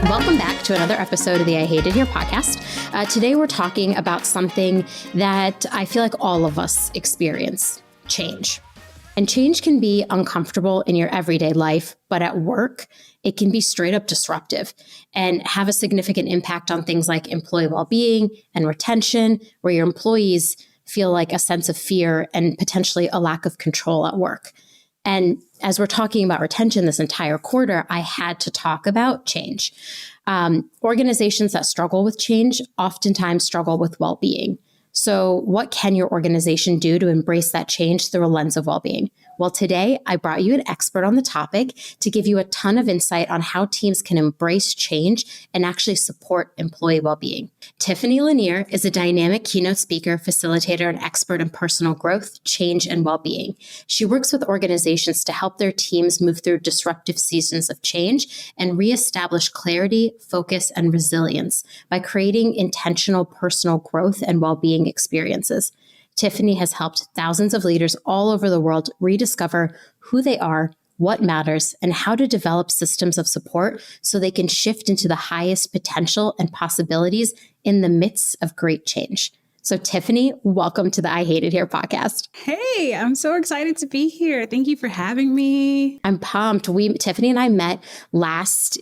Welcome back to another episode of the I Hate It Here podcast. Today we're talking about something that I feel like all of us experience, change. And change can be uncomfortable in your everyday life, but at work, it can be straight up disruptive and have a significant impact on things like employee well-being and retention, where your employees feel like a sense of fear and potentially a lack of control at work. And as we're talking about retention this entire quarter, I had to talk about change. Organizations that struggle with change oftentimes struggle with well-being. So what can your organization do to embrace that change through a lens of well-being? Well, today I brought you an expert on the topic to give you a ton of insight on how teams can embrace change and actually support employee well-being. Tiffany Lanier is a dynamic keynote speaker, facilitator, and expert in personal growth, change, and well-being. She works with organizations to help their teams move through disruptive seasons of change and reestablish clarity, focus, and resilience by creating intentional personal growth and well-being experiences. Tiffany has helped thousands of leaders all over the world rediscover who they are, what matters, and how to develop systems of support so they can shift into the highest potential and possibilities in the midst of great change. So Tiffany, welcome to the I Hate It Here podcast. Hey, I'm so excited to be here. Thank you for having me. I'm pumped. Tiffany and I met last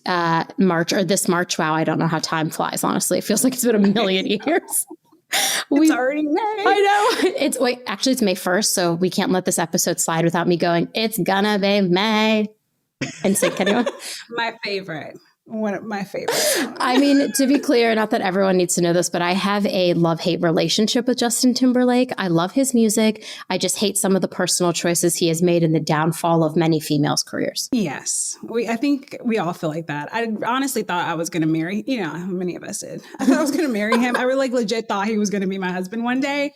March or this March. Wow, I don't know how time flies, honestly. It feels like it's been a million years. It's already May. I know. It's May 1st, so we can't let this episode slide without me going, it's gonna be May. And sync, anyone? My favorite. One of my favorites. I mean, to be clear, not that everyone needs to know this, but I have a love-hate relationship with Justin Timberlake. I love his music. I just hate some of the personal choices he has made in the downfall of many females' careers. Yes. I think we all feel like that. I honestly thought I was going to marry, many of us did. I thought I was going to marry him. I really legit thought he was going to be my husband one day.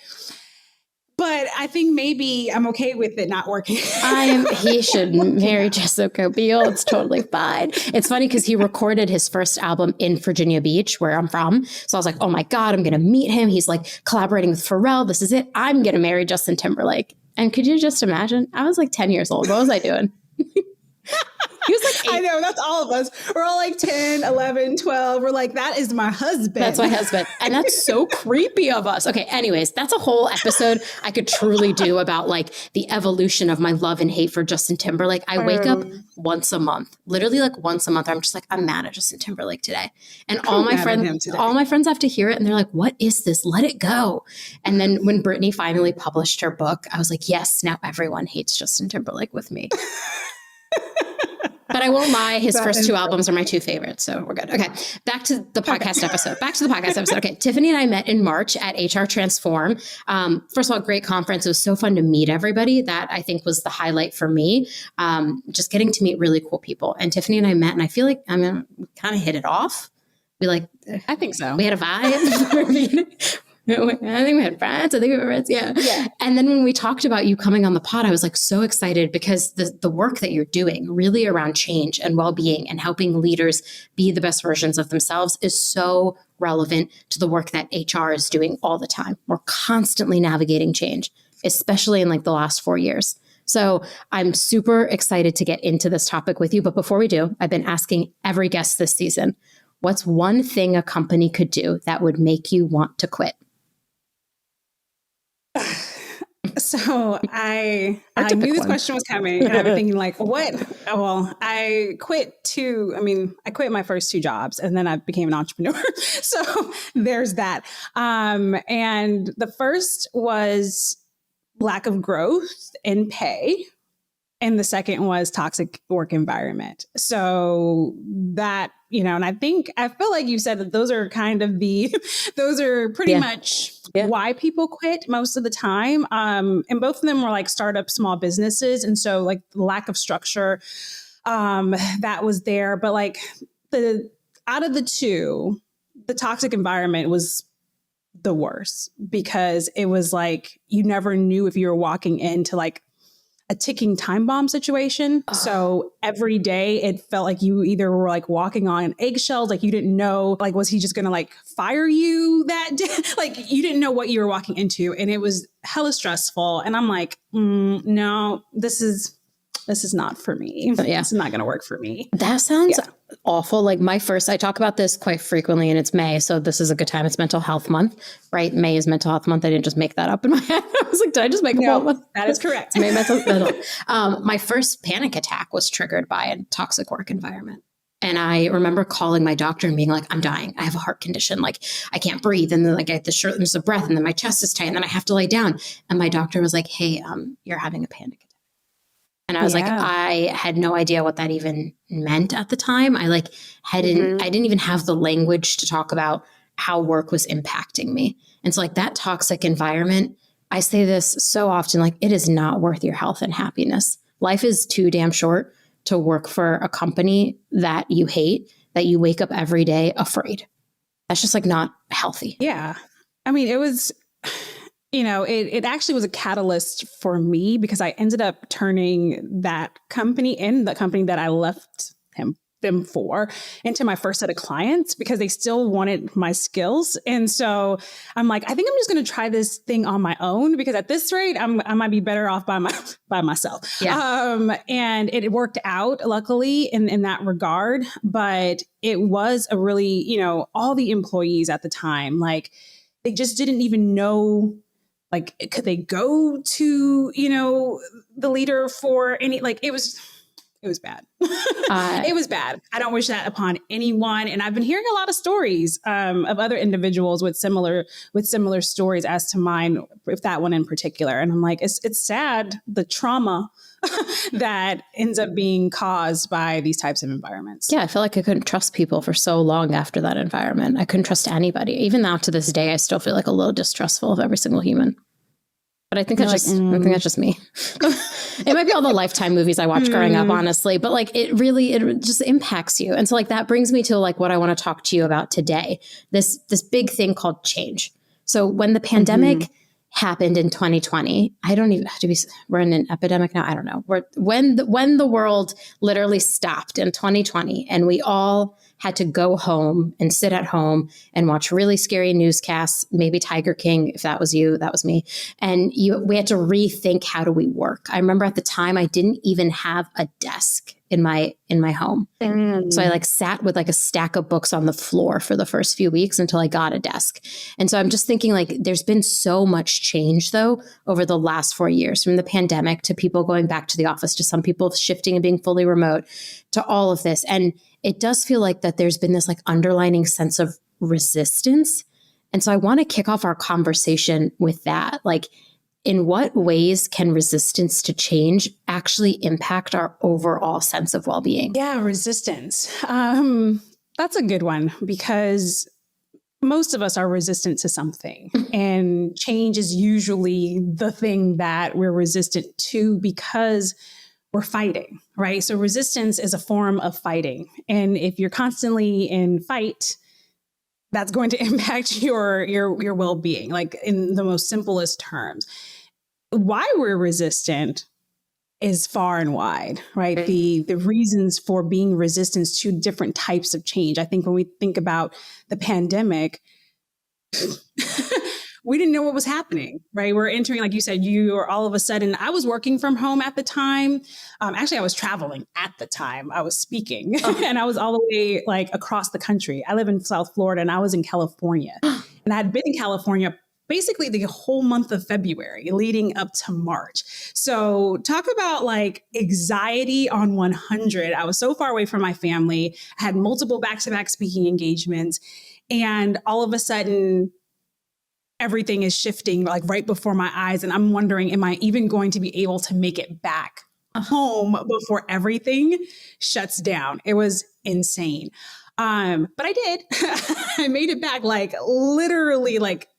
But I think maybe I'm okay with it not working. He should marry Jessica Biel. It's totally fine. It's funny because he recorded his first album in Virginia Beach, where I'm from. So I was like, oh my God, I'm going to meet him. He's like collaborating with Pharrell. This is it. I'm going to marry Justin Timberlake. And could you just imagine? I was like 10 years old. What was I doing? He was like 8. I know, that's all of us. We're all like 10, 11, 12. We're like, that is my husband. That's my husband. And that's so creepy of us. Okay, anyways, that's a whole episode I could truly do about like the evolution of my love and hate for Justin Timberlake. I wake up once a month, literally like once a month. I'm just like, I'm mad at Justin Timberlake today. And all my friends have to hear it. And they're like, what is this? Let it go. And then when Britney finally published her book, I was like, yes, now everyone hates Justin Timberlake with me. But I won't lie, his first 2 albums are my 2 favorites, so we're good. Okay, back to the podcast episode. Okay, Tiffany and I met in March at HR Transform. First of all, great conference. It was so fun to meet everybody. That I think was the highlight for me, just getting to meet really cool people. And Tiffany and I met, and I feel like we kind of hit it off. I think so. We had a vibe. I think we had friends. I think we were friends. Yeah. And then when we talked about you coming on the pod, I was like so excited because the work that you're doing really around change and well-being and helping leaders be the best versions of themselves is so relevant to the work that HR is doing all the time. We're constantly navigating change, especially in like the last 4 years. So I'm super excited to get into this topic with you. But before we do, I've been asking every guest this season, what's one thing a company could do that would make you want to quit? So I knew this question was coming, and I've been thinking like, what? Well, I quit my first 2 jobs, and then I became an entrepreneur. So there's that. And the first was lack of growth in pay. And the second was toxic work environment. So that, and I feel like you said that those are kind of those are pretty much why people quit most of the time. And both of them were like startup small businesses. And so like the lack of structure that was there. But like out of the 2, the toxic environment was the worst because it was like you never knew if you were walking into like a ticking time bomb situation. So every day it felt like you either were like walking on eggshells, like you didn't know, like, was he just going to like fire you that day? Like you didn't know what you were walking into, and it was hella stressful. And I'm like, no, this is not for me. Yeah. It's not going to work for me. That sounds awful. Like I talk about this quite frequently, and it's May. So this is a good time. It's Mental Health Month, right? May is Mental Health Month. I didn't just make that up in my head. I was like, did I just make up all month? That is correct. May mental. My first panic attack was triggered by a toxic work environment. And I remember calling my doctor and being like, I'm dying. I have a heart condition. Like, I can't breathe. And then like I have the shortness of breath, and then my chest is tight, and then I have to lay down. And my doctor was like, hey, you're having a panic attack. And I was like, I had no idea what that even meant at the time. I didn't even have the language to talk about how work was impacting me. And so like that toxic environment, I say this so often, like it is not worth your health and happiness. Life is too damn short to work for a company that you hate, that you wake up every day afraid. That's just like not healthy. Yeah. I mean, it was, it actually was a catalyst for me because I ended up turning that company and the company that I left them for into my first set of clients because they still wanted my skills. And so I'm like, I think I'm just going to try this thing on my own because at this rate, I might be better off by myself. Yeah. And it worked out luckily in that regard, but it was a really, all the employees at the time, like they just didn't even know, like, could they go to, the leader for any, like, it was bad. It was bad. I don't wish that upon anyone. And I've been hearing a lot of stories of other individuals with similar stories as to mine, if that one in particular. And I'm like, it's sad, the trauma that ends up being caused by these types of environments. Yeah, I feel like I couldn't trust people for so long after that environment. I couldn't trust anybody. Even now to this day, I still feel like a little distrustful of every single human. But I think that's just me. It might be all the Lifetime movies I watched growing up, honestly, but like it just impacts you. And so like that brings me to like what I want to talk to you about today, this big thing called change. So when the pandemic happened in 2020, we're in an epidemic now. I don't know. When the world literally stopped in 2020 and we all had to go home and sit at home and watch really scary newscasts, maybe Tiger King, if that was you, that was me. And we had to rethink, how do we work? I remember at the time I didn't even have a desk in my home. So I like sat with like a stack of books on the floor for the first few weeks until I got a desk. And so I'm just thinking like there's been so much change though over the last 4 years, from the pandemic to people going back to the office, to some people shifting and being fully remote, to all of this. And it does feel like that there's been this like underlining sense of resistance. And so I want to kick off our conversation with that. Like, in what ways can resistance to change actually impact our overall sense of well-being? Yeah, resistance. That's a good one because most of us are resistant to something, and change is usually the thing that we're resistant to because we're fighting, right? So resistance is a form of fighting. And if you're constantly in fight, that's going to impact your well-being, like in the most simplest terms. Why we're resistant is far and wide, right? The reasons for being resistant to different types of change. I think when we think about the pandemic, we didn't know what was happening, right? We're entering, like you said, you are all of a sudden, I was working from home at the time. Actually, I was traveling at the time. I was speaking and I was all the way like across the country. I live in South Florida and I was in California. And I had been in California basically the whole month of February leading up to March. So talk about like anxiety on 100. I was so far away from my family. I had multiple back-to-back speaking engagements. And all of a sudden, everything is shifting like right before my eyes. And I'm wondering, am I even going to be able to make it back home before everything shuts down? It was insane. But I did. I made it back like literally like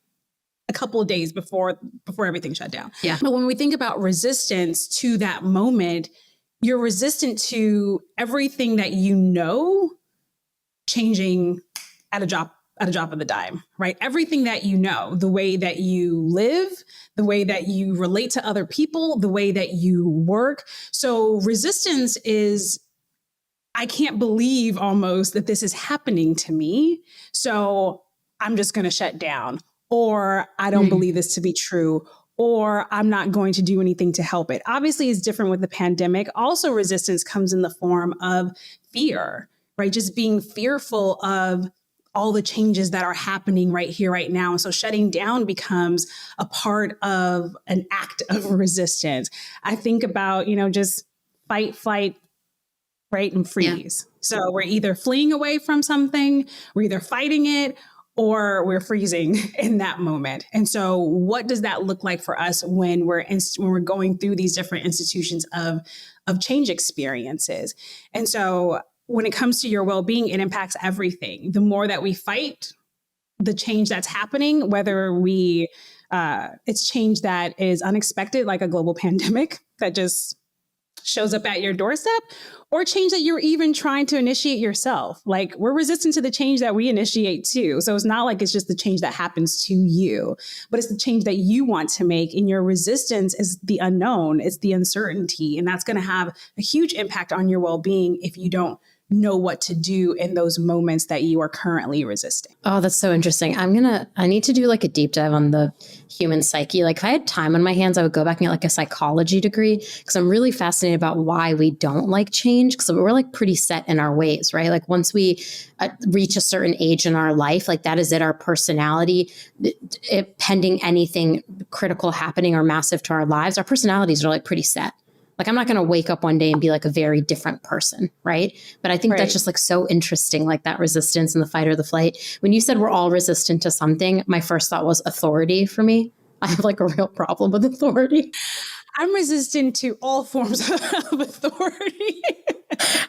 a couple of days before everything shut down. Yeah. But when we think about resistance to that moment, you're resistant to everything that you know changing at a drop of the dime, right? Everything that you know, the way that you live, the way that you relate to other people, the way that you work. So resistance is, I can't believe almost that this is happening to me. So I'm just going to shut down, or I don't believe this to be true, or I'm not going to do anything to help it. Obviously, it's different with the pandemic. Also, resistance comes in the form of fear, right? Just being fearful of all the changes that are happening right here, right now. And so shutting down becomes a part of an act of resistance. I think about, just fight, flight, right, and freeze. Yeah. So we're either fleeing away from something, we're either fighting it, or we're freezing in that moment. And so what does that look like for us when we're going through these different institutions of change experiences? And so when it comes to your well-being, it impacts everything. The more that we fight the change that's happening, whether it's change that is unexpected, like a global pandemic that just shows up at your doorstep, or change that you're even trying to initiate yourself. Like, we're resistant to the change that we initiate too. So it's not like it's just the change that happens to you, but it's the change that you want to make. And your resistance is the unknown, it's the uncertainty. And that's going to have a huge impact on your well-being if you don't know what to do in those moments that you are currently resisting. Oh, that's so interesting. I need to do like a deep dive on the human psyche. Like, if I had time on my hands, I would go back and get like a psychology degree, because I'm really fascinated about why we don't like change. Because we're like pretty set in our ways, right? Like, once we reach a certain age in our life, like that is it, our personality, pending anything critical happening or massive to our lives, our personalities are like pretty set. Like, I'm not going to wake up one day and be like a very different person, right? But I think that's just like so interesting, like that resistance and the fight or the flight. When you said we're all resistant to something, my first thought was authority for me. I have like a real problem with authority. I'm resistant to all forms of authority.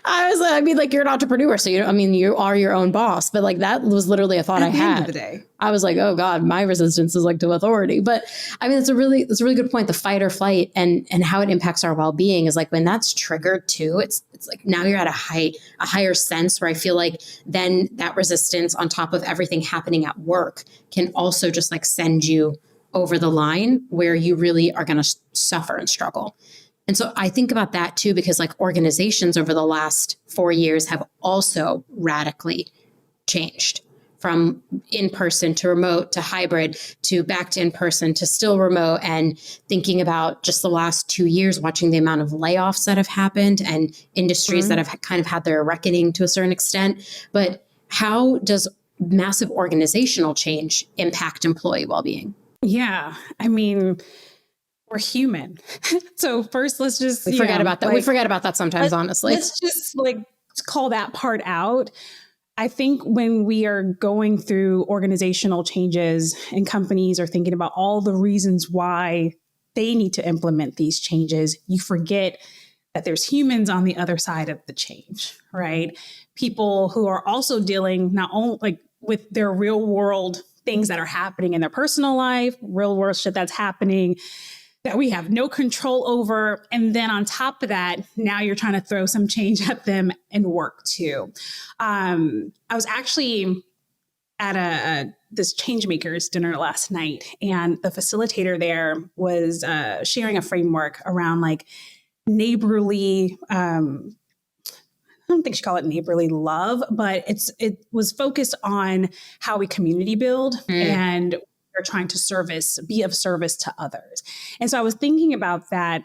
I mean, like, you're an entrepreneur, so you are your own boss. But like, that was literally a thought I had. At the end of the day, I was like, oh God, my resistance is like to authority. But I mean, it's a really good point. The fight or flight and how it impacts our well-being is like, when that's triggered too, it's like now you're at a higher sense where I feel like then that resistance on top of everything happening at work can also just like send you over the line where you really are going to suffer and struggle. And so I think about that too, because like organizations over the last 4 years have also radically changed from in-person to remote to hybrid to back to in-person to still remote. And thinking about just the last 2 years, watching the amount of layoffs that have happened and industries that have kind of had their reckoning to a certain extent. But how does massive organizational change impact employee well-being? Yeah, I mean, we're human. So first, let's just forget about that. Like, we forget about that sometimes, honestly. Let's just like call that part out. I think when we are going through organizational changes and companies are thinking about all the reasons why they need to implement these changes, you forget that there's humans on the other side of the change, right? People who are also dealing not only like with their real world things that are happening in their personal life, real world shit that's happening that we have no control over. And then on top of that, now you're trying to throw some change at them and work too. I was actually at this Changemakers dinner last night, and the facilitator there was sharing a framework around like neighborly, I don't think she called it neighborly love, but it was focused on how we community build and we're trying to be of service to others. And so I was thinking about that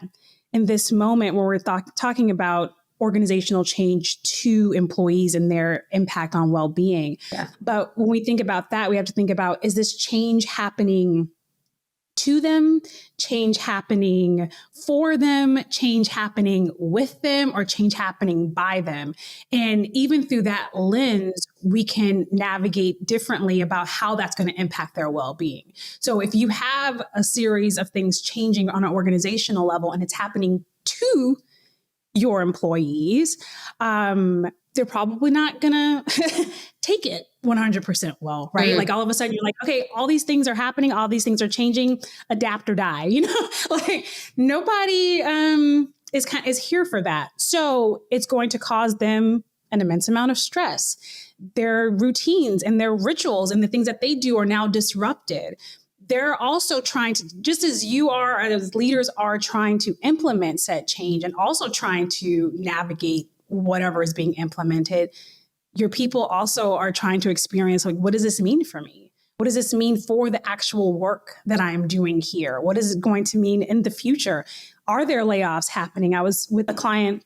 in this moment where we're talking about organizational change to employees and their impact on well-being. Yeah. But when we think about that, we have to think about, is this change happening to them, change happening for them, change happening with them, or change happening by them? And even through that lens, we can navigate differently about how that's going to impact their well-being. So if you have a series of things changing on an organizational level and it's happening to your employees, they're probably not going to take it 100% well, right? Like all of a sudden you're like, okay, all these things are happening. All these things are changing, adapt or die, like nobody is here for that. So it's going to cause them an immense amount of stress. Their routines and their rituals and the things that they do are now disrupted. They're also trying to, just as you are, as leaders are trying to implement said change and also trying to navigate whatever is being implemented, your people also are trying to experience, like, what does this mean for me? What does this mean for the actual work that I'm doing here? What is it going to mean in the future? Are there layoffs happening? I was with a client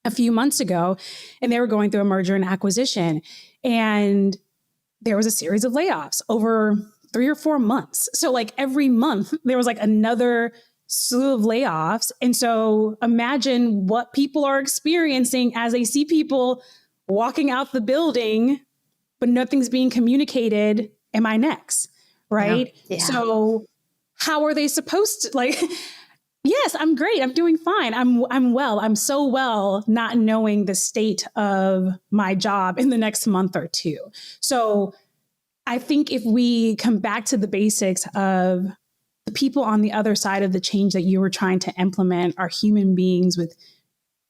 a few months ago, and they were going through a merger and acquisition. And there was a series of layoffs over 3 or 4 months. So like every month there was like another slew of layoffs. And so imagine what people are experiencing as they see people walking out the building, but nothing's being communicated. Am I next? Right. Yeah. Yeah. So how are they supposed to like, yes, I'm great. I'm doing fine. I'm well. I'm so well, not knowing the state of my job in the next month or two. So I think if we come back to the basics of the people on the other side of the change that you were trying to implement are human beings with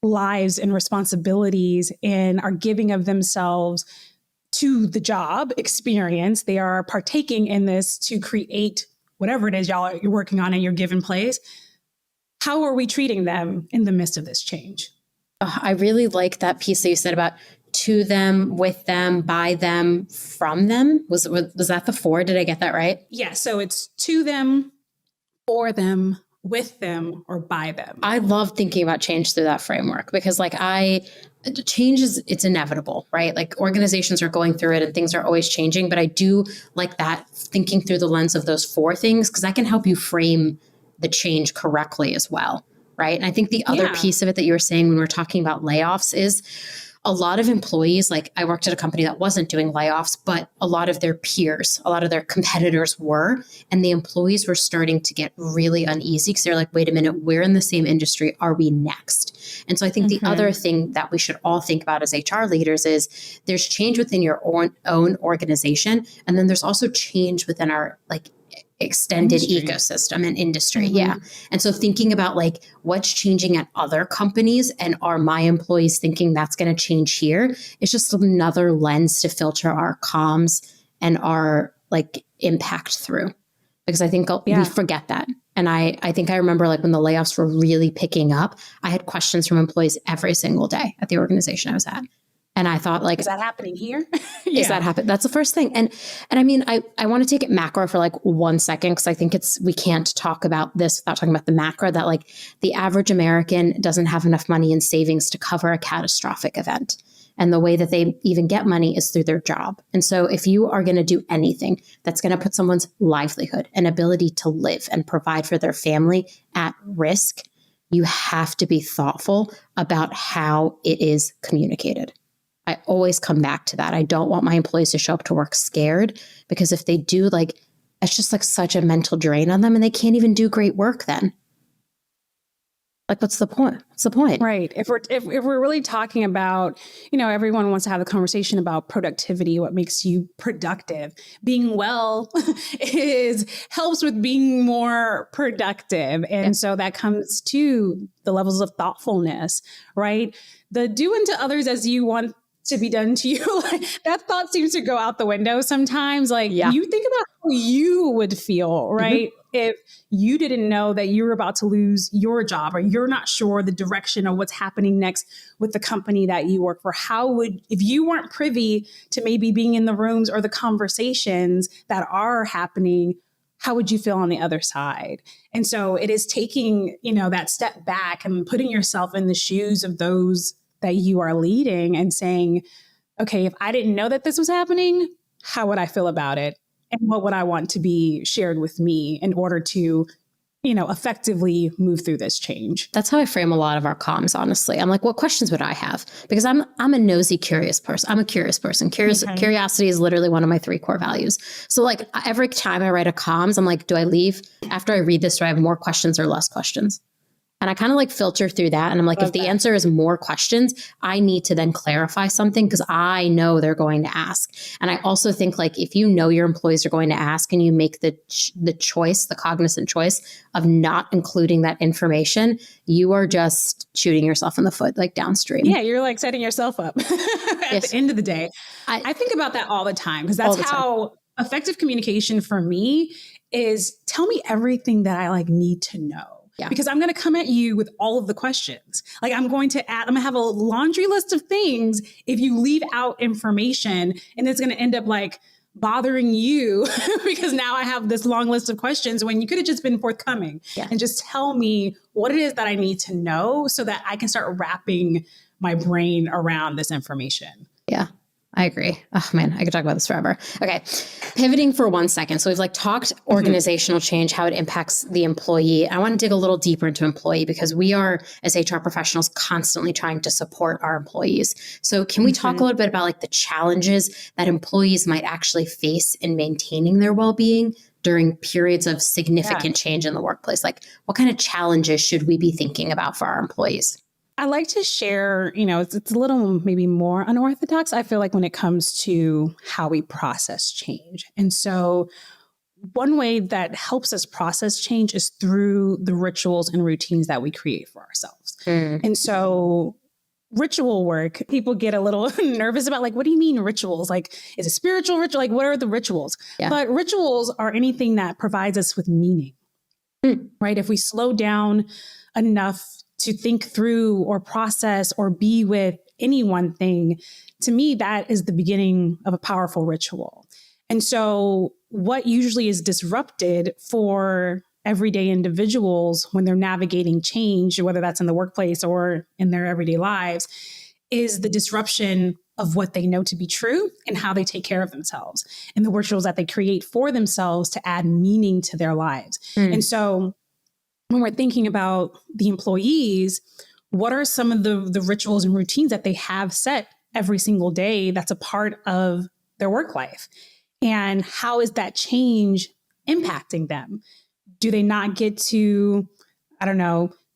lives and responsibilities and are giving of themselves to the job experience. They are partaking in this to create whatever it is you're working on in your given place. How are we treating them in the midst of this change? I really like that piece that you said about to them, with them, by them, from them. Was that the 4? Did I get that right? Yeah. So it's to them, for them, with them, or by them. I love thinking about change through that framework because change it's inevitable, right? Like organizations are going through it and things are always changing, but I do like that thinking through the lens of those 4 things because that can help you frame the change correctly as well, right? And I think the other piece of it that you were saying when we're talking about layoffs is a lot of employees, like I worked at a company that wasn't doing layoffs, but a lot of their peers, a lot of their competitors were, and the employees were starting to get really uneasy because they're like, wait a minute, we're in the same industry. Are we next? And so I think the other thing that we should all think about as HR leaders is there's change within your own organization. And then there's also change within our extended ecosystem and industry. Yeah. And so thinking about what's changing at other companies and are my employees thinking that's going to change here, it's just another lens to filter our comms and our impact through. Because I think we forget that. And I think I remember when the layoffs were really picking up, I had questions from employees every single day at the organization I was at. And I thought is that happening here? Is that happening? That's the first thing. And I mean, I want to take it macro for 1 second, because I think we can't talk about this without talking about the macro that the average American doesn't have enough money in savings to cover a catastrophic event. And the way that they even get money is through their job. And so if you are going to do anything that's going to put someone's livelihood and ability to live and provide for their family at risk, you have to be thoughtful about how it is communicated. I always come back to that. I don't want my employees to show up to work scared, because if they do, it's just such a mental drain on them and they can't even do great work then. What's the point? What's the point? Right. If we're really talking about, everyone wants to have a conversation about productivity, what makes you productive. Being well helps with being more productive. And so that comes to the levels of thoughtfulness, right? The do unto others as you want to be done to you. That thought seems to go out the window sometimes. You think about how you would feel, right? If you didn't know that you were about to lose your job, or you're not sure the direction of what's happening next with the company that you work for, if you weren't privy to maybe being in the rooms or the conversations that are happening, how would you feel on the other side? And so it is taking, that step back and putting yourself in the shoes of those that you are leading and saying, okay, if I didn't know that this was happening, how would I feel about it? And what would I want to be shared with me in order to, effectively move through this change? That's how I frame a lot of our comms, honestly. I'm like, what questions would I have? Because I'm a nosy, curious person. I'm a curious person. Curiosity is literally one of my 3 core values. So every time I write a comms, I'm like, do I leave? After I read this, do I have more questions or less questions? And I kind of filter through that. And I'm like, if the answer is more questions, I need to then clarify something, because I know they're going to ask. And I also think if you know your employees are going to ask and you make the choice, the cognizant choice of not including that information, you are just shooting yourself in the foot, downstream. Yeah, you're setting yourself up at the end of the day. I think about that all the time, because that's how effective communication for me is. Tell me everything that I need to know. Yeah. Because I'm going to come at you with all of the questions. I'm going to have a laundry list of things if you leave out information, and it's going to end up bothering you because now I have this long list of questions when you could have just been forthcoming and just tell me what it is that I need to know so that I can start wrapping my brain around this information. Yeah, I agree. Oh man, I could talk about this forever. Okay. Pivoting for 1 second. So we've like talked organizational change, how it impacts the employee. I want to dig a little deeper into employee because we are, as HR professionals, constantly trying to support our employees. So can we talk a little bit about like the challenges that employees might actually face in maintaining their well-being during periods of significant change in the workplace? Like what kind of challenges should we be thinking about for our employees? I like to share, it's a little maybe more unorthodox, I feel like, when it comes to how we process change. And so one way that helps us process change is through the rituals and routines that we create for ourselves. And so ritual work, people get a little nervous about, like, what do you mean rituals? Like, is it spiritual ritual? Like, what are the rituals? Yeah. But rituals are anything that provides us with meaning, right? If we slow down enough to think through or process or be with any one thing, to me, that is the beginning of a powerful ritual. And so what usually is disrupted for everyday individuals when they're navigating change, whether that's in the workplace or in their everyday lives, is the disruption of what they know to be true and how they take care of themselves and the rituals that they create for themselves to add meaning to their lives. And so when we're thinking about the employees, what are some of the rituals and routines that they have set every single day that's a part of their work life? And how is that change impacting them? Do they not get to,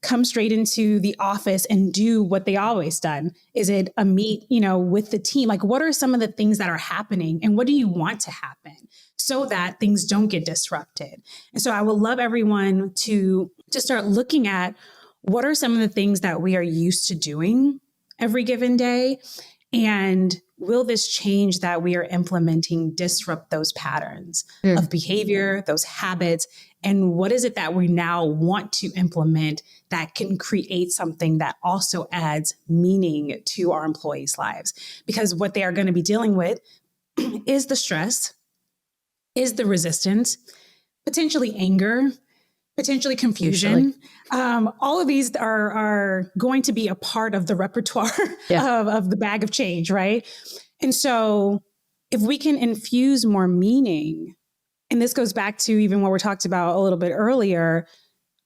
come straight into the office and do what they always done? Is it a meet, with the team? Like, what are some of the things that are happening and what do you want to happen so that things don't get disrupted? And so I would love everyone to start looking at what are some of the things that we are used to doing every given day, and will this change that we are implementing disrupt those patterns of behavior, those habits? And what is it that we now want to implement that can create something that also adds meaning to our employees' lives? Because what they are going to be dealing with is the stress, is the resistance, potentially anger, potentially confusion. All of these are going to be a part of the repertoire of the bag of change, right? And so if we can infuse more meaning, and this goes back to even what we talked about a little bit earlier,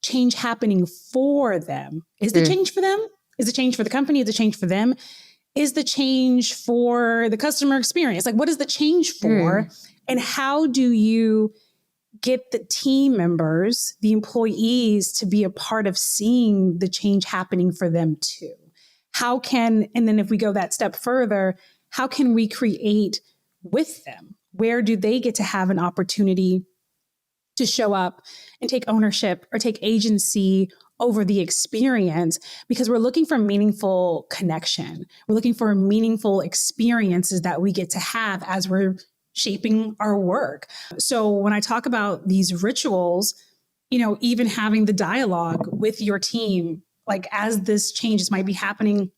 change happening for them. Is the change for them? Is the change for the company? Is the change for them? Is the change for the customer experience? Like, what is the change for? And how do you get the team members, the employees, to be a part of seeing the change happening for them too? And then if we go that step further, how can we create with them? Where do they get to have an opportunity to show up and take ownership or take agency over the experience? Because we're looking for meaningful connection. We're looking for meaningful experiences that we get to have as we're shaping our work. So when I talk about these rituals, even having the dialogue with your team, like as this changes might be happening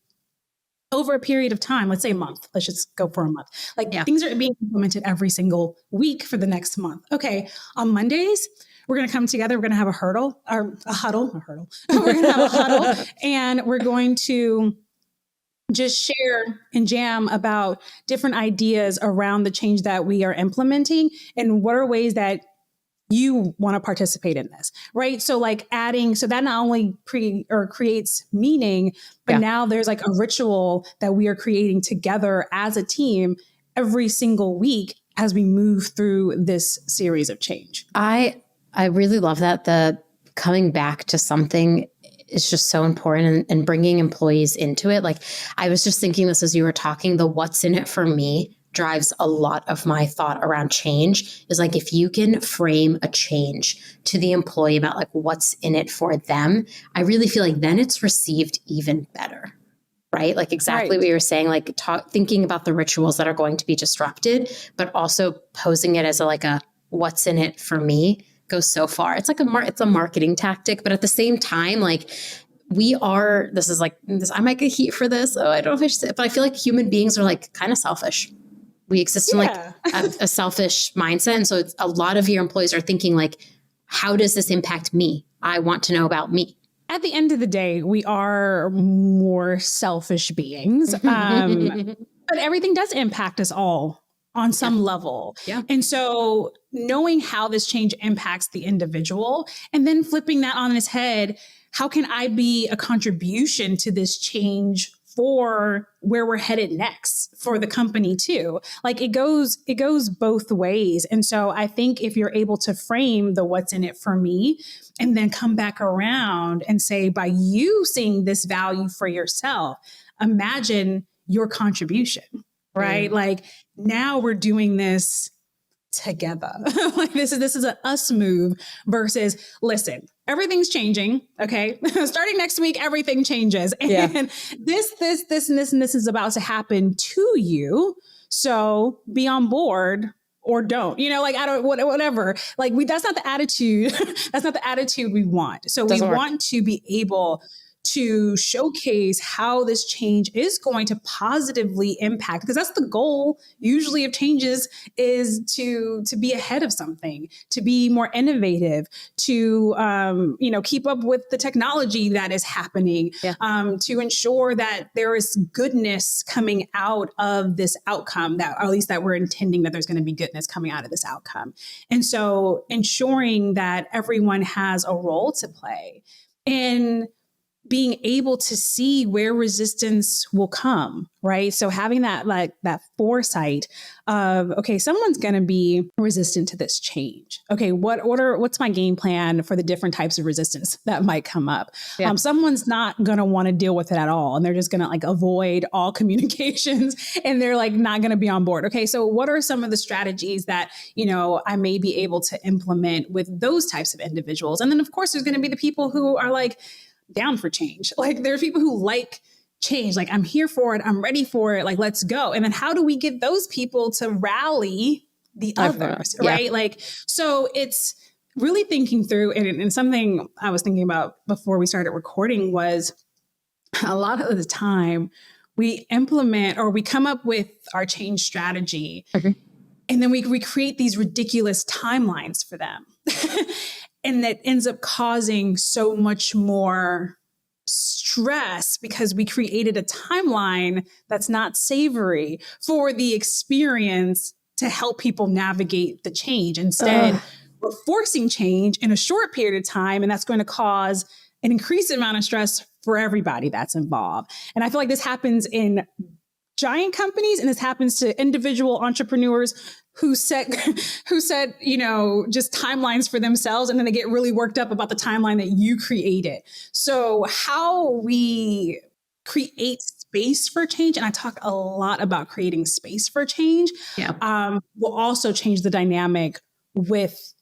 over a period of time, let's say a month, let's just go for a month. Things are being implemented every single week for the next month. Okay, on Mondays, we're going to come together. We're going to have a huddle. We're going to have a huddle, and we're going to just share and jam about different ideas around the change that we are implementing and what are ways that you want to participate in this, right? So so that not only creates meaning, but now there's like a ritual that we are creating together as a team every single week as we move through this series of change. I really love that. The coming back to something is just so important, and bringing employees into it. Like, I was just thinking this as you were talking, the what's in it for me drives a lot of my thought around change. Is like, if you can frame a change to the employee about like what's in it for them, I really feel like then it's received even better. Right? Like exactly what you were saying, like thinking about the rituals that are going to be disrupted, but also posing it as a what's in it for me goes so far. It's like it's a marketing tactic, but at the same time, like I might get heat for this. Oh, I don't know if I should say it, but I feel like human beings are like kind of selfish. We exist in like a selfish mindset. And so a lot of your employees are thinking like, how does this impact me? I want to know about me. at the end of the day, we are more selfish beings. But everything does impact us all on some level. Yeah. And so knowing how this change impacts the individual and then flipping that on its head, how can I be a contribution to this change for where we're headed next for the company too? Like it goes both ways. And so I think if you're able to frame the what's in it for me and then come back around and say, by you seeing this value for yourself, imagine your contribution, right? Like now we're doing this together. Like this is an us move versus listen, everything's changing. Okay. Starting next week, everything changes. And this, and this is about to happen to you. So be on board or don't, like, I don't, whatever. Like that's not the attitude. That's not the attitude we want. So we want to be able to showcase how this change is going to positively impact, because that's the goal usually of changes, is to be ahead of something, to be more innovative, to keep up with the technology that is happening, to ensure that there is goodness coming out of this outcome, that, or at least that we're intending that there's going to be goodness coming out of this outcome. And so ensuring that everyone has a role to play in being able to see where resistance will come, right? So having that foresight of, okay, someone's going to be resistant to this change. Okay, what's my game plan for the different types of resistance that might come up? Someone's not going to want to deal with it at all, and they're just going to avoid all communications, and they're not going to be on board. Okay, so what are some of the strategies that I may be able to implement with those types of individuals? And then of course there's going to be the people who are down for change. There's people who like change. I'm here for it. I'm ready for it. Let's go. And then how do we get those people to rally the others, right? So it's really thinking through, and something I was thinking about before we started recording was a lot of the time we implement or we come up with our change strategy, and then we create these ridiculous timelines for them. And that ends up causing so much more stress because we created a timeline that's not savory for the experience to help people navigate the change. Instead, we're forcing change in a short period of time, and that's going to cause an increased amount of stress for everybody that's involved. And I feel like this happens in giant companies, and this happens to individual entrepreneurs who set, just timelines for themselves, and then they get really worked up about the timeline that you created. So how we create space for change, and I talk a lot about creating space for change, will also change the dynamic with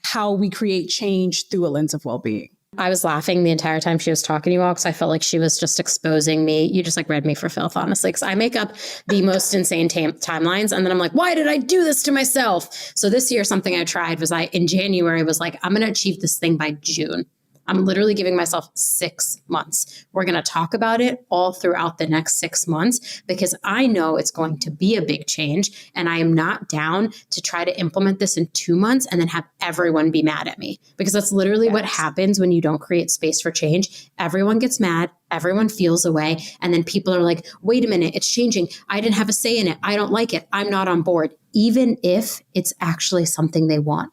how we create change through a lens of well-being. I was laughing the entire time she was talking to you all because I felt like she was just exposing me. You just read me for filth, honestly, because I make up the most insane timelines. And then I'm like, why did I do this to myself? So this year, something I tried was in January was I'm going to achieve this thing by June. I'm literally giving myself 6 months. We're going to talk about it all throughout the next 6 months because I know it's going to be a big change, and I am not down to try to implement this in 2 months and then have everyone be mad at me, because that's literally what happens when you don't create space for change. Everyone gets mad. Everyone feels away. And then people are like, wait a minute, it's changing. I didn't have a say in it. I don't like it. I'm not on board, even if it's actually something they want.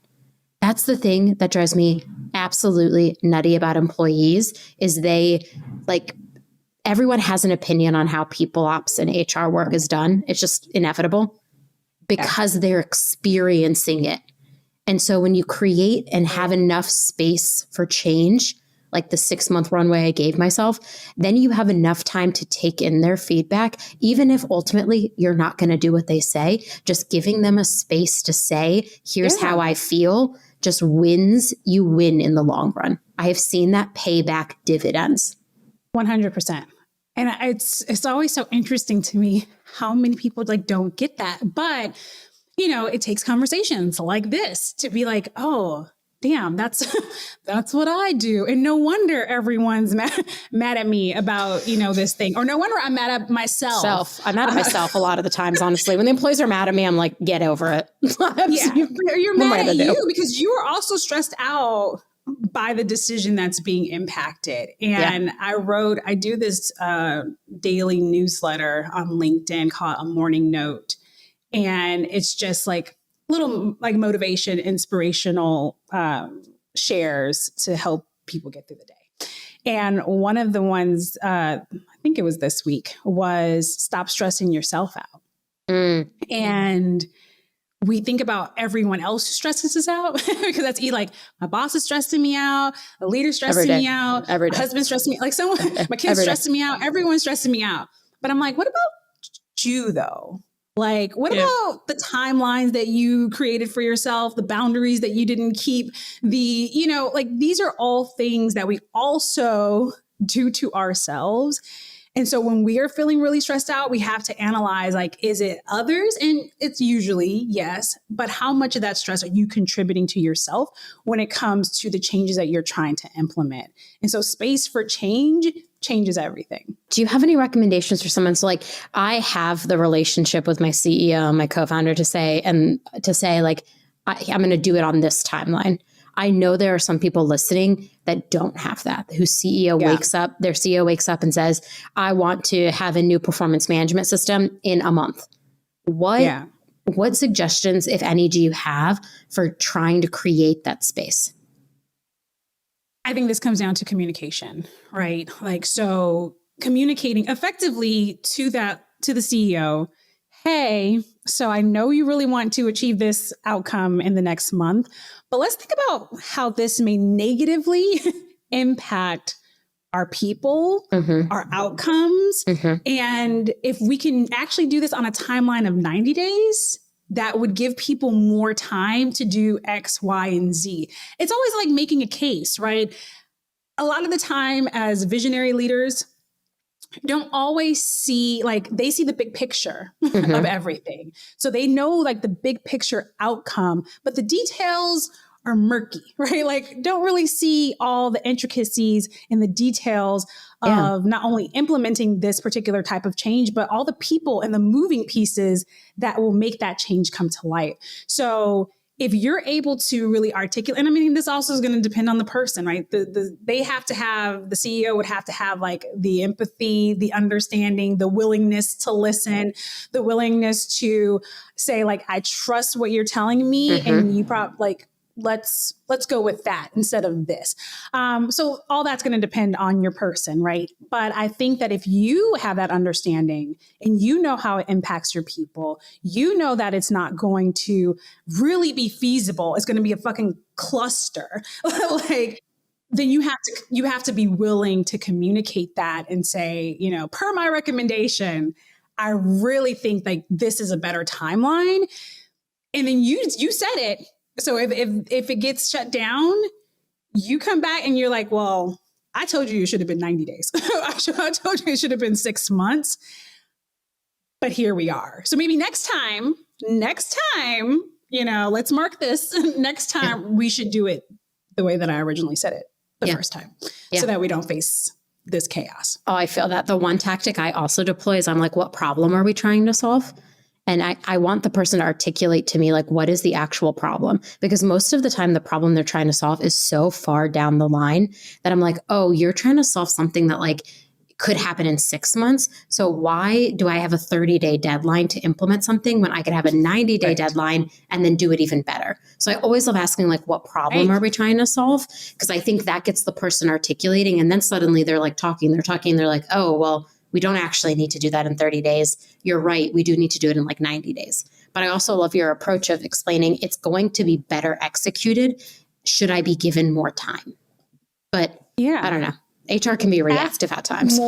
That's the thing that drives me absolutely nutty about employees is everyone has an opinion on how people ops and HR work is done. It's just inevitable because they're experiencing it. And so when you create and have enough space for change, like the 6-month runway I gave myself, then you have enough time to take in their feedback, even if ultimately you're not going to do what they say. Just giving them a space to say, here's how I feel, just wins. You win in the long run. I have seen that pay back dividends. 100%. And it's always so interesting to me how many people don't get that. But, it takes conversations like this to be like, oh, damn, that's what I do. And no wonder everyone's mad at me about, this thing. Or no wonder I'm mad at myself. I'm mad at myself a lot of the times, honestly. When the employees are mad at me, I'm like, get over it. You're mad at you because you are also stressed out by the decision that's being impacted. And I do this daily newsletter on LinkedIn called A Morning Note. And it's just like little like motivation, inspirational shares to help people get through the day. And one of the ones, I think it was this week, was stop stressing yourself out. And we think about everyone else who stresses us out because that's like my boss is stressing me out, a leader stressing me out, my husband stressing me, like someone, my kids stressing me out, everyone's stressing me out. But I'm like, what about you though? Like, what about the timelines that you created for yourself, the boundaries that you didn't keep, like these are all things that we also do to ourselves. And so when we are feeling really stressed out, we have to analyze, like, is it others? And it's usually yes, but how much of that stress are you contributing to yourself when it comes to the changes that you're trying to implement? And so space for change changes everything. Do you have any recommendations for someone? So like, I have the relationship with my CEO, my co-founder to say like, I'm going to do it on this timeline. I know there are some people listening that don't have that, whose their CEO wakes up and says, I want to have a new performance management system in a month. What suggestions, if any, do you have for trying to create that space? I think this comes down to communication, right? Like, so communicating effectively to the CEO, hey, so I know you really want to achieve this outcome in the next month, but let's think about how this may negatively impact our people, our outcomes. And if we can actually do this on a timeline of 90 days, that would give people more time to do X, Y, and Z. It's always like making a case, right? A lot of the time as visionary leaders, don't always see, like, they see the big picture of everything. So they know like the big picture outcome, but the details are murky, right? Like, don't really see all the intricacies and the details of not only implementing this particular type of change, but all the people and the moving pieces that will make that change come to light. So if you're able to really articulate, and I mean, this also is going to depend on the person, right? The CEO would have to have like the empathy, the understanding, the willingness to listen, the willingness to say like, I trust what you're telling me. And you probably like, let's go with that instead of this. So all that's going to depend on your person, right? But I think that if you have that understanding and you know how it impacts your people, you know that it's not going to really be feasible. It's going to be a fucking cluster. Like, then you have to be willing to communicate that and say, per my recommendation, I really think like this is a better timeline. And then you said it. So if it gets shut down, you come back and you're like, well, I told you it should have been 90 days. I told you it should have been 6 months. But here we are. So maybe next time, let's mark this. Next time we should do it the way that I originally said it the first time so that we don't face this chaos. Oh, I feel that. The one tactic I also deploy is I'm like, what problem are we trying to solve? And I want the person to articulate to me, like, what is the actual problem? Because most of the time, the problem they're trying to solve is so far down the line that I'm like, oh, you're trying to solve something that like could happen in 6 months. So why do I have a 30-day deadline to implement something when I could have a 90-day deadline and then do it even better? So I always love asking, like, what problem are we trying to solve? Because I think that gets the person articulating. And then suddenly they're like they're like, oh, well, we don't actually need to do that in 30 days. You're right. We do need to do it in like 90 days. But I also love your approach of explaining it's going to be better executed should I be given more time. But I don't know. HR can be reactive at times.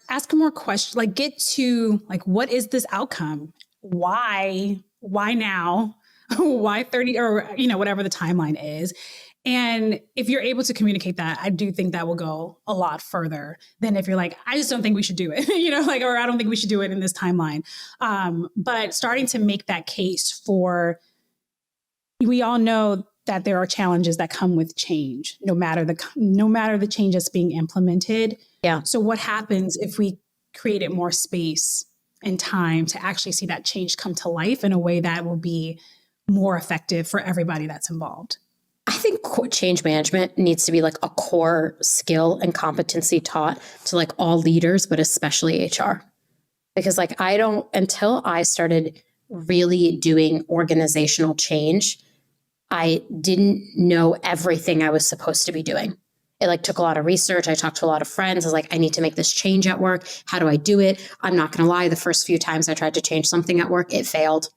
Ask more questions, like get to like, what is this outcome? Why now? Why 30 or, whatever the timeline is. And if you're able to communicate that, I do think that will go a lot further than if you're like, I just don't think we should do it, or I don't think we should do it in this timeline. But starting to make that case we all know that there are challenges that come with change, no matter the change that's being implemented. Yeah. So what happens if we created more space and time to actually see that change come to life in a way that will be more effective for everybody that's involved? I think change management needs to be like a core skill and competency taught to like all leaders, but especially HR. Because like until I started really doing organizational change, I didn't know everything I was supposed to be doing. It like took a lot of research. I talked to a lot of friends. I was like, I need to make this change at work. How do I do it? I'm not going to lie. The first few times I tried to change something at work, it failed.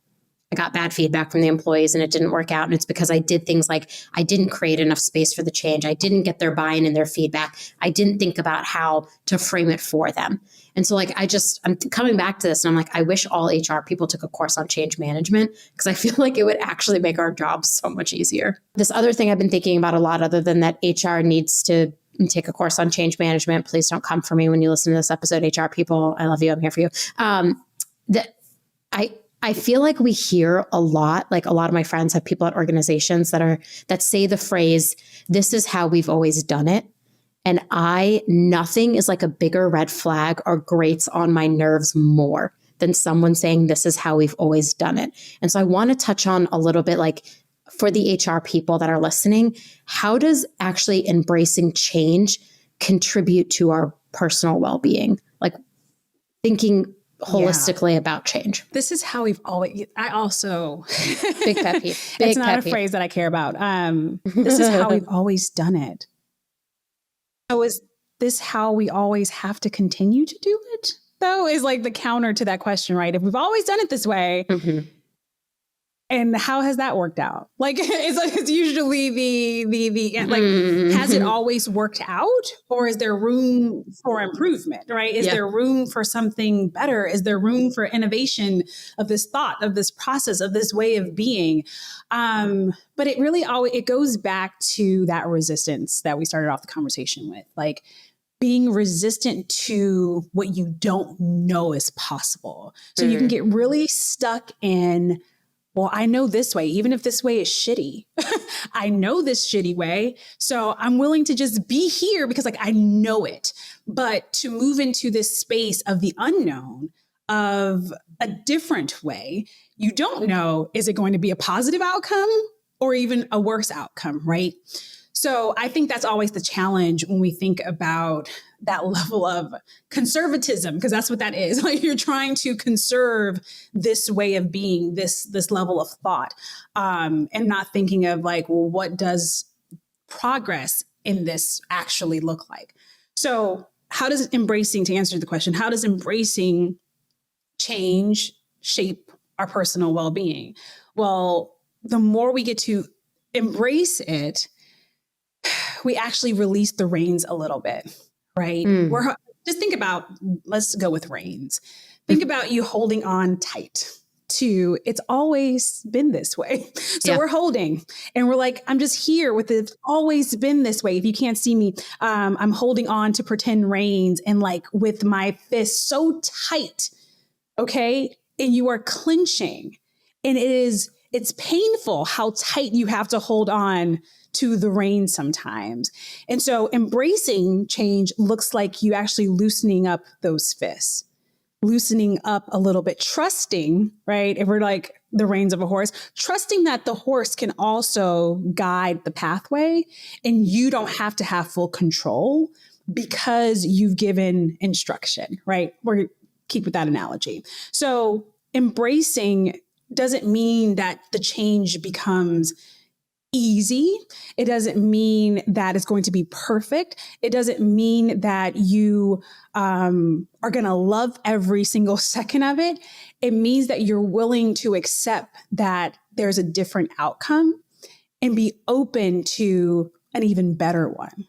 I got bad feedback from the employees and it didn't work out. And it's because I did things like I didn't create enough space for the change. I didn't get their buy-in and their feedback. I didn't think about how to frame it for them. And so like, I'm coming back to this and I'm like, I wish all HR people took a course on change management because I feel like it would actually make our jobs so much easier. This other thing I've been thinking about a lot, other than that HR needs to take a course on change management. Please don't come for me when you listen to this episode, HR people. I love you. I'm here for you. I feel like we hear a lot, like a lot of my friends have people at organizations that say the phrase, this is how we've always done it. And nothing is like a bigger red flag or grates on my nerves more than someone saying, this is how we've always done it. And so I want to touch on a little bit like for the HR people that are listening, how does actually embracing change contribute to our personal well-being? Like thinking holistically about change. This is how we've always, I also, big pet peeve. It's not a phrase that I care about. This is how we've always done it. So is this how we always have to continue to do it though? Is like the counter to that question, right? If we've always done it this way, and how has that worked out? Like, it's usually has it always worked out, or is there room for improvement, right? Is there room for something better? Is there room for innovation of this thought, of this process, of this way of being? But it really it goes back to that resistance that we started off the conversation with, like being resistant to what you don't know is possible. So you can get really stuck in, well, I know this way, even if this way is shitty. I know this shitty way. So I'm willing to just be here because like I know it. But to move into this space of the unknown, of a different way, you don't know, is it going to be a positive outcome or even a worse outcome, right? So I think that's always the challenge when we think about that level of conservatism, because that's what that is. Like you're trying to conserve this way of being, this level of thought, and not thinking of like, well, what does progress in this actually look like? So how does to answer the question, how does embracing change shape our personal well-being? Well, the more we get to embrace it, we actually release the reins a little bit, right? Just think about, let's go with reins. Think about you holding on tight to, it's always been this way. So we're holding and we're like, I'm just here with it's always been this way. If you can't see me, I'm holding on to pretend reins and like with my fist so tight, okay? And you are clenching and it's painful how tight you have to hold on to the reins sometimes. And so embracing change looks like you actually loosening up those fists, loosening up a little bit, trusting, right? If we're like the reins of a horse, trusting that the horse can also guide the pathway and you don't have to have full control because you've given instruction, right? We're keep with that analogy. So embracing doesn't mean that the change becomes easy. It doesn't mean that it's going to be perfect. It doesn't mean that you are going to love every single second of it. It means that you're willing to accept that there's a different outcome and be open to an even better one.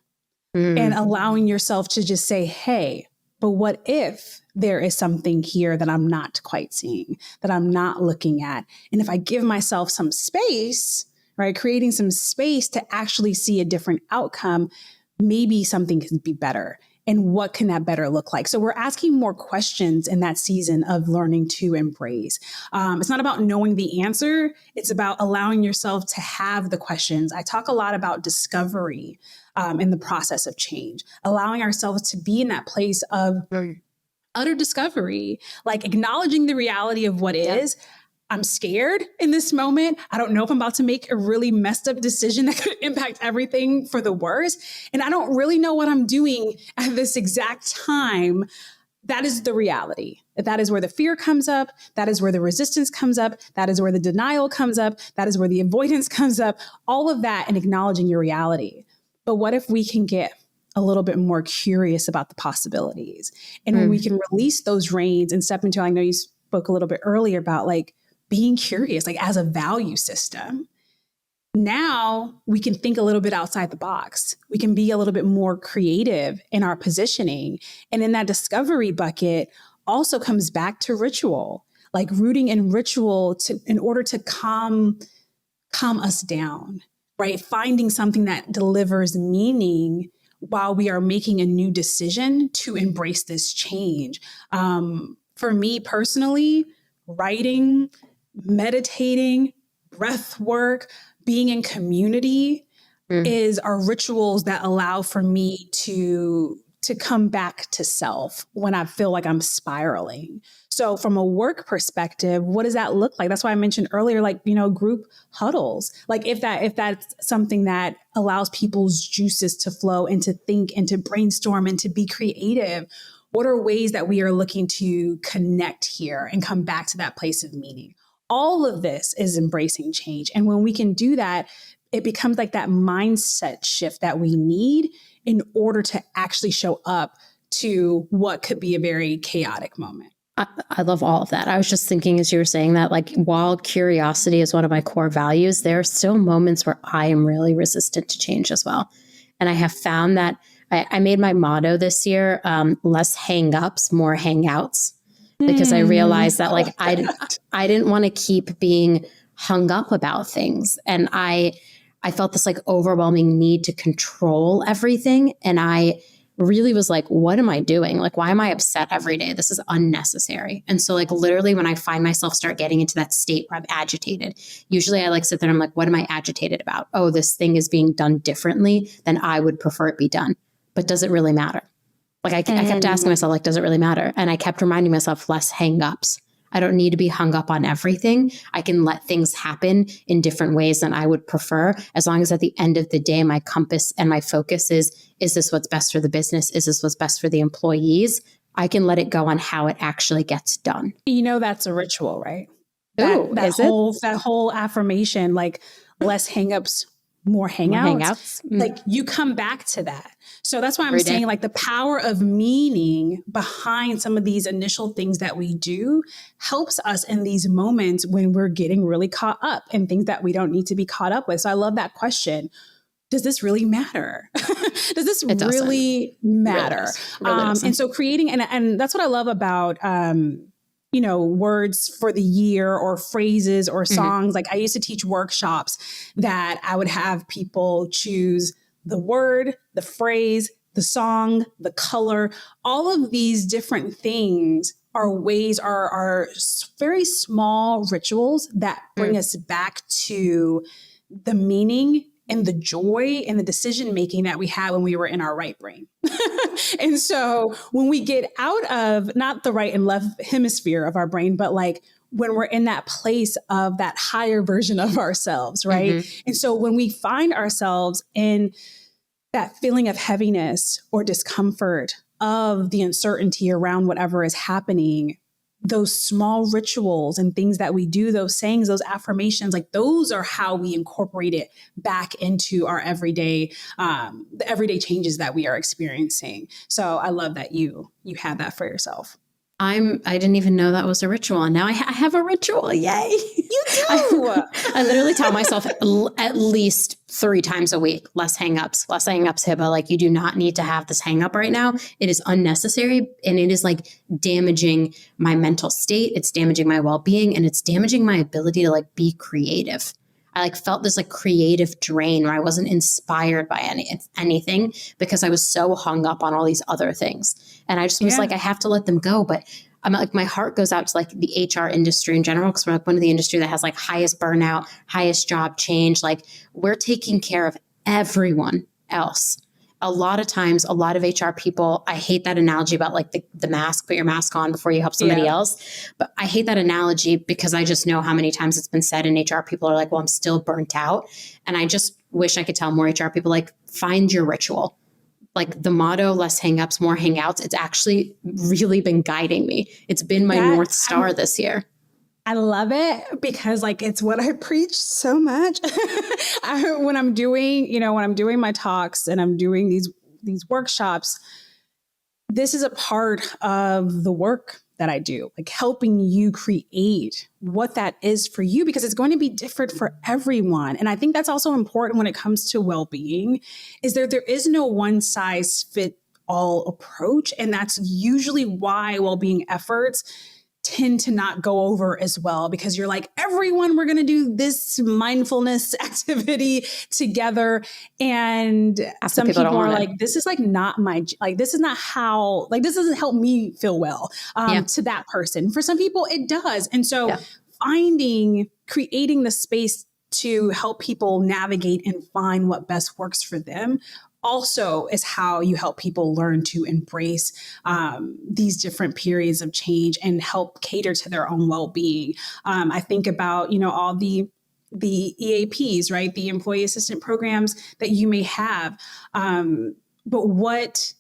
And allowing yourself to just say, hey, but what if there is something here that I'm not quite seeing, that I'm not looking at? And if I give myself some space, right, creating some space to actually see a different outcome, maybe something can be better. And what can that better look like? So we're asking more questions in that season of learning to embrace. It's not about knowing the answer. It's about allowing yourself to have the questions. I talk a lot about discovery in the process of change, allowing ourselves to be in that place of utter discovery, like acknowledging the reality of what is. I'm scared in this moment. I don't know if I'm about to make a really messed up decision that could impact everything for the worse. And I don't really know what I'm doing at this exact time. That is the reality. That is where the fear comes up. That is where the resistance comes up. That is where the denial comes up. That is where the avoidance comes up. All of that and acknowledging your reality. But what if we can get a little bit more curious about the possibilities? And when we can release those reins and step into, I know you spoke a little bit earlier about like being curious, like as a value system. Now we can think a little bit outside the box. We can be a little bit more creative in our positioning. And in that discovery bucket also comes back to ritual, like rooting in ritual in order to calm us down, right? Finding something that delivers meaning while we are making a new decision to embrace this change. For me personally, writing, meditating, breath work, being in community is our rituals that allow for me to come back to self when I feel like I'm spiraling. So from a work perspective, what does that look like? That's why I mentioned earlier, like, you know, group huddles. Like if that's something that allows people's juices to flow and to think and to brainstorm and to be creative, what are ways that we are looking to connect here and come back to that place of meaning? All of this is embracing change. And when we can do that, it becomes like that mindset shift that we need in order to actually show up to what could be a very chaotic moment. I love all of that. I was just thinking as you were saying that, like, while curiosity is one of my core values, there are still moments where I am really resistant to change as well. And I have found that I made my motto this year, less hang-ups, more hangouts. Because I realized that like I didn't want to keep being hung up about things. And I felt this like overwhelming need to control everything. And I really was like, what am I doing? Like, why am I upset every day? This is unnecessary. And so like literally when I find myself start getting into that state where I'm agitated, usually I like sit there and I'm like, what am I agitated about? Oh, this thing is being done differently than I would prefer it be done. But does it really matter? Like I kept asking myself, like, does it really matter? And I kept reminding myself, less hang-ups. I don't need to be hung up on everything. I can let things happen in different ways than I would prefer, as long as at the end of the day, my compass and my focus is this what's best for the business? Is this what's best for the employees? I can let it go on how it actually gets done. You know, that's a ritual, right? That whole affirmation, like less hang-ups, more hangouts. Like you come back to that. So that's why I'm saying like the power of meaning behind some of these initial things that we do helps us in these moments when we're getting really caught up in things that we don't need to be caught up with. So I love that question. Does this really matter? Does this really matter? And so creating, and that's what I love about, you know, words for the year or phrases or songs. Like I used to teach workshops that I would have people choose the word, the phrase, the song, the color. All of these different things are ways, are very small rituals that bring us back to the meaning and the joy and the decision-making that we had when we were in our right brain. And so when we get out of not the right and left hemisphere of our brain, but like when we're in that place of that higher version of ourselves, right? And so when we find ourselves in that feeling of heaviness or discomfort of the uncertainty around whatever is happening, those small rituals and things that we do, those sayings, those affirmations, like those are how we incorporate it back into our everyday, the everyday changes that we are experiencing. So I love that you had that for yourself. I didn't even know that was a ritual. And now I have a ritual. Yay. You do. I literally tell myself at least 3 times a week, less hangups, Hebba. Like you do not need to have this hang up right now. It is unnecessary. And it is like damaging my mental state. It's damaging my well-being, and it's damaging my ability to like be creative. I like felt this like creative drain where I wasn't inspired by anything because I was so hung up on all these other things. And I just was like, I have to let them go. But I'm like, my heart goes out to like the HR industry in general, because we're like one of the industry that has like highest burnout, highest job change. Like we're taking care of everyone else. a lot of times, a lot of HR people, I hate that analogy about like the mask, put your mask on before you help somebody else. But I hate that analogy because I just know how many times it's been said in HR. People are like, well, I'm still burnt out. And I just wish I could tell more HR people, like, find your ritual. Like the motto, less hangups, more hangouts. It's actually really been guiding me. It's been my North Star this year. I love it because like it's what I preach so much. When I'm doing my talks and I'm doing these workshops, this is a part of the work that I do, like helping you create what that is for you, because it's going to be different for everyone. And I think that's also important when it comes to well-being, is there is no one size fit all approach. And that's usually why well-being efforts tend to not go over as well, because you're like, everyone, we're going to do this mindfulness activity together. And some people are like, this is like not my, like, this is not how, like, this doesn't help me feel well to that person. For some people it does. And so creating the space to help people navigate and find what best works for them also is how you help people learn to embrace these different periods of change and help cater to their own well-being. I think about, all the EAPs, right? The employee assistant programs that you may have. But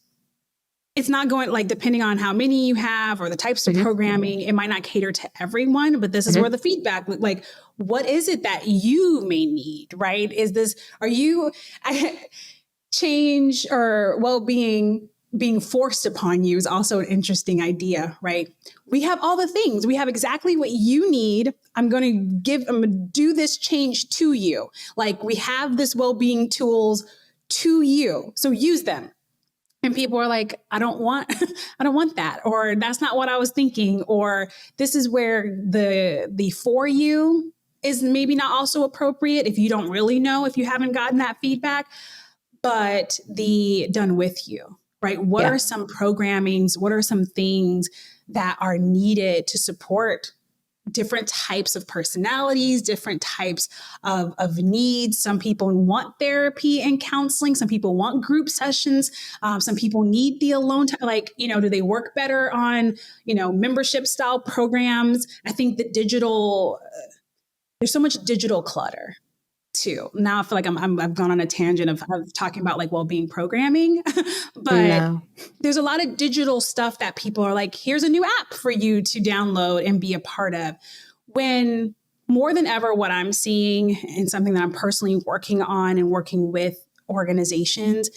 it's not going, like, depending on how many you have or the types of programming, it might not cater to everyone, but this is where the feedback, like, what is it that you may need, right? Change or well-being being forced upon you is also an interesting idea, right? We have all the things. We have exactly what you need. I'm going to do this change to you. Like, we have this well-being tools to you. So use them. And people are like, I don't want that, or that's not what I was thinking, or this is where the for you is maybe not also appropriate if you don't really know, if you haven't gotten that feedback. But the done with you, right? What are some programmings? What are some things that are needed to support different types of personalities, different types of needs? Some people want therapy and counseling. Some people want group sessions. Some people need the alone time. Like, do they work better on, membership style programs? I think the there's so much digital clutter too. Now I feel like I've gone on a tangent of talking about like well-being programming, but there's a lot of digital stuff that people are like, here's a new app for you to download and be a part of. When more than ever, what I'm seeing, and something that I'm personally working on and working with organizations,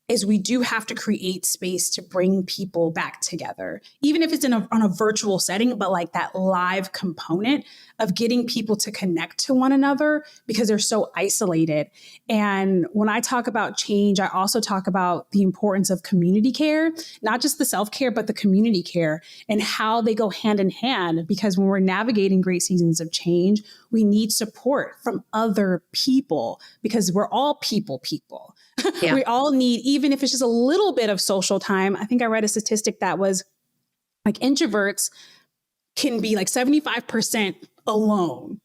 is we do have to create space to bring people back together, even if it's on a virtual setting, but like that live component of getting people to connect to one another because they're so isolated. And when I talk about change, I also talk about the importance of community care, not just the self-care, but the community care, and how they go hand in hand. Because when we're navigating great seasons of change, we need support from other people, because we're all people. Yeah. We all need, even if it's just a little bit of social time. I think I read a statistic that was like introverts can be like 75% alone,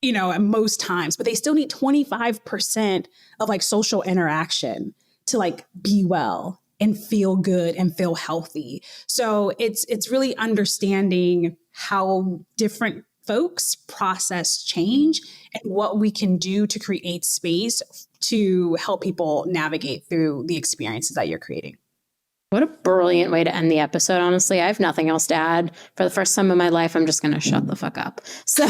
at most times, but they still need 25% of like social interaction to like be well and feel good and feel healthy. So it's really understanding how different folks process change and what we can do to create space to help people navigate through the experiences that you're creating. What a brilliant way to end the episode. Honestly, I have nothing else to add. For the first time in my life, I'm just going to shut the fuck up. So,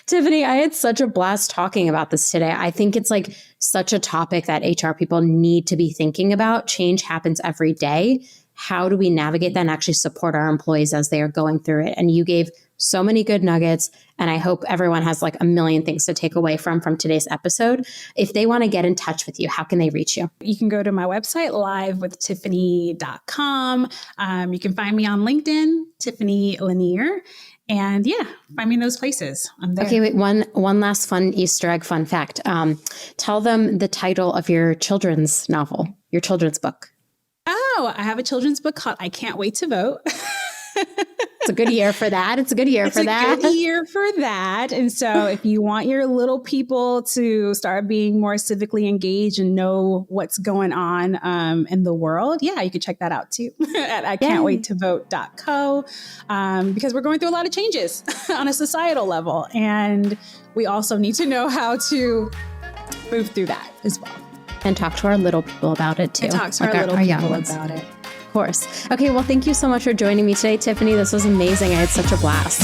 Tiffany, I had such a blast talking about this today. I think it's like such a topic that HR people need to be thinking about. Change happens every day. How do we navigate that and actually support our employees as they are going through it? And you gave so many good nuggets, and I hope everyone has like a million things to take away from today's episode. If they want to get in touch with you, how can they reach you? You can go to my website, livewithtiffany.com. You can find me on LinkedIn, Tiffany Lanier. And find me in those places. I'm there. Okay, wait, one last fun Easter egg fun fact. Tell them the title of your children's novel, your children's book. Oh, I have a children's book called I Can't Wait to Vote. It's a good year for that. It's a good year for that. It's a good year for that. And so if you want your little people to start being more civically engaged and know what's going on in the world, yeah, you can check that out too at ican'twaittovote.co because we're going through a lot of changes on a societal level. And we also need to know how to move through that as well. And talk to our little people about it too. And talk to our little people about it. Of course. Okay, well, thank you so much for joining me today, Tiffany. This was amazing. I had such a blast.